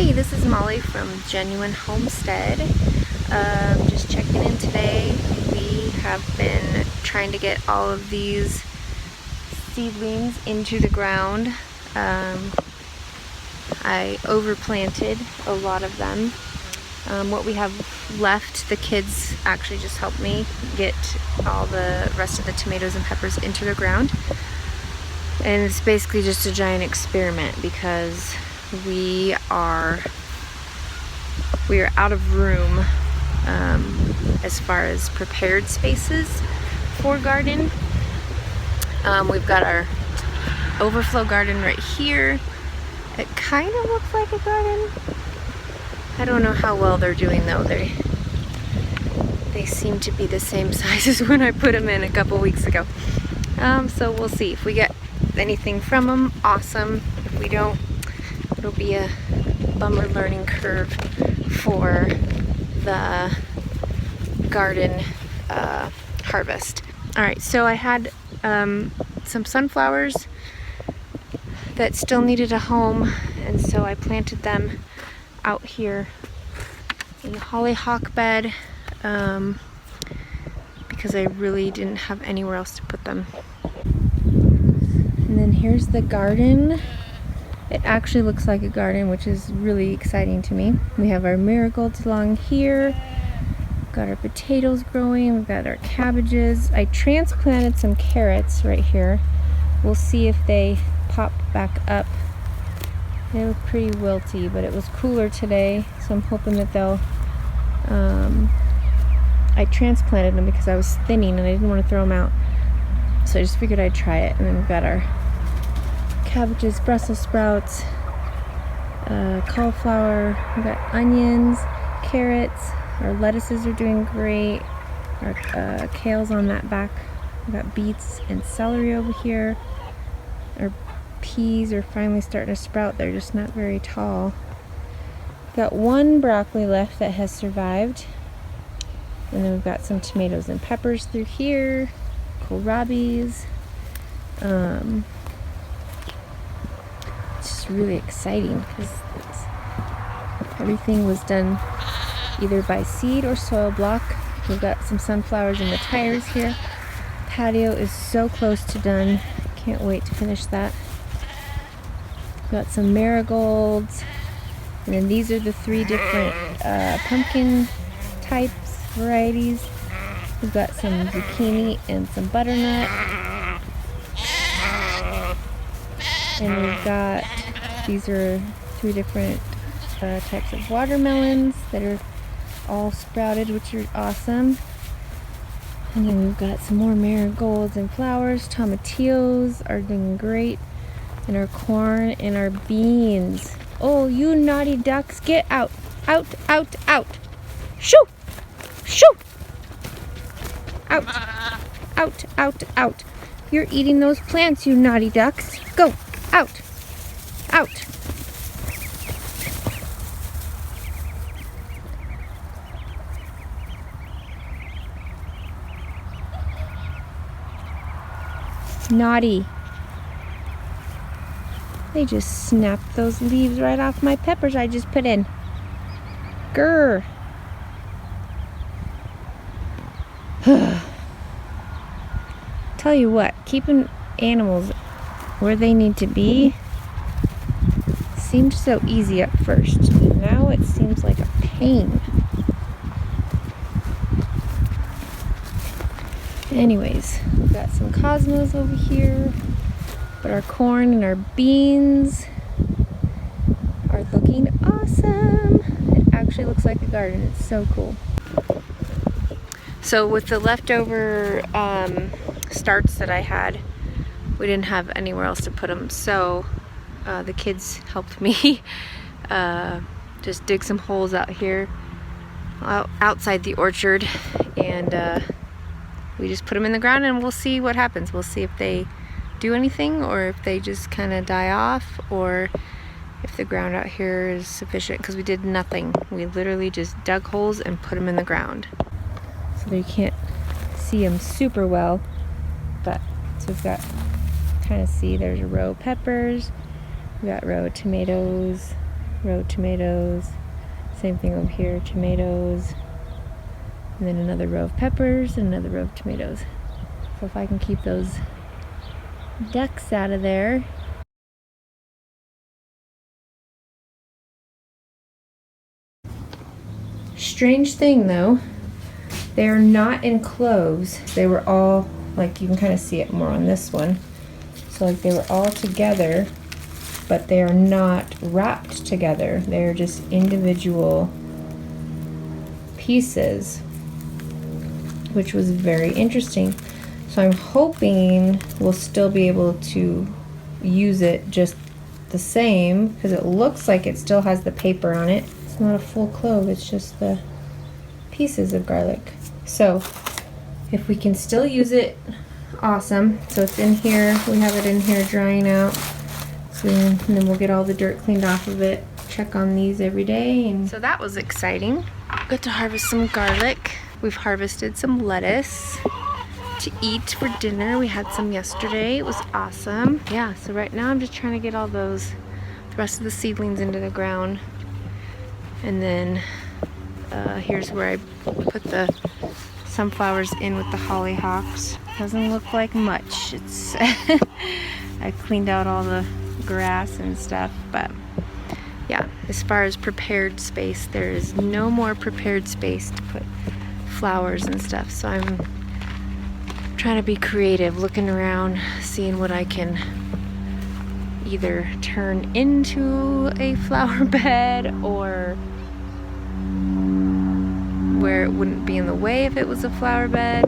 Hey, this is Molly from Genuine Homestead. Just checking in today. We have been trying to get all of these seedlings into the ground. I overplanted a lot of them. What we have left, the kids actually just helped me get all the rest of the tomatoes and peppers into the ground. And it's basically just a giant experiment because we are out of room as far as prepared spaces for garden. We've got our overflow garden right here. It kind of looks like a garden. I don't know how well they're doing though. They seem to be the same size as when I put them in a couple weeks ago. So we'll see if we get anything from them. Awesome. If we don't, it'll be a bummer learning curve for the garden harvest. Alright, so I had some sunflowers that still needed a home, and so I planted them out here in the hollyhock bed because I really didn't have anywhere else to put them. And then here's the garden. It actually looks like a garden, which is really exciting to me. We have our marigolds along here. Got our potatoes growing. We've got our cabbages. I transplanted some carrots right here. We'll see if they pop back up. They look pretty wilty, but it was cooler today, so I'm hoping that they'll... I transplanted them because I was thinning and I didn't want to throw them out. So I just figured I'd try it. And then we've got our cabbages, Brussels sprouts, cauliflower, we've got onions, carrots, our lettuces are doing great, our kale's on that back, we've got beets and celery over here, our peas are finally starting to sprout, they're just not very tall. We've got one broccoli left that has survived, and then we've got some tomatoes and peppers through here, kohlrabies. It's really exciting because everything was done either by seed or soil block. We've got some sunflowers in the tires here. Patio is so close to done. Can't wait to finish that. We've got some marigolds, and then these are the three different pumpkin types, varieties. We've got some zucchini and some butternut. And we've got, these are three different types of watermelons that are all sprouted, which are awesome. And then we've got some more marigolds and flowers. Tomatillos are doing great. And our corn and our beans. Oh, you naughty ducks, get out. Out, out, out. Shoo! Shoo! Out. Out, out, out. You're eating those plants, you naughty ducks. Go! Out! Out! Naughty. They just snapped those leaves right off my peppers I just put in. Grr! Tell you what, keeping animals where they need to be seemed so easy at first. Now it seems like a pain. Anyways, we've got some cosmos over here, but our corn and our beans are looking awesome. It actually looks like a garden. It's so cool. So with the leftover starts that I had, we didn't have anywhere else to put them, so the kids helped me just dig some holes out here outside the orchard, and we just put them in the ground and we'll see what happens. We'll see if they do anything or if they just kind of die off, or if the ground out here is sufficient, because we did nothing. We literally just dug holes and put them in the ground. So you can't see them super well, but so we've got, kind of see there's a row of peppers, we got a row of tomatoes, row of tomatoes. Same thing over here, tomatoes. And then another row of peppers and another row of tomatoes. So if I can keep those ducks out of there. Strange thing though, they're not in cloves. They were all, like, you can kind of see it more on this one. So like they were all together, but they are not wrapped together. They're just individual pieces, which was very interesting. So I'm hoping we'll still be able to use it just the same, because it looks like it still has the paper on it. It's not a full clove, it's just the pieces of garlic. So if we can still use it, awesome. So it's in here, we have it in here drying out. So and then we'll get all the dirt cleaned off of it. Check on these every day. And so that was exciting. Got to harvest some garlic. We've harvested some lettuce to eat for dinner. We had some yesterday. It was awesome. Yeah, so right now I'm just trying to get all the rest of the seedlings into the ground. And then here's where I put the sunflowers in with the hollyhocks. Doesn't look like much. It's I cleaned out all the grass and stuff, but yeah, as far as prepared space, there is no more prepared space to put flowers and stuff. So I'm trying to be creative, looking around, seeing what I can either turn into a flower bed or where it wouldn't be in the way if it was a flower bed.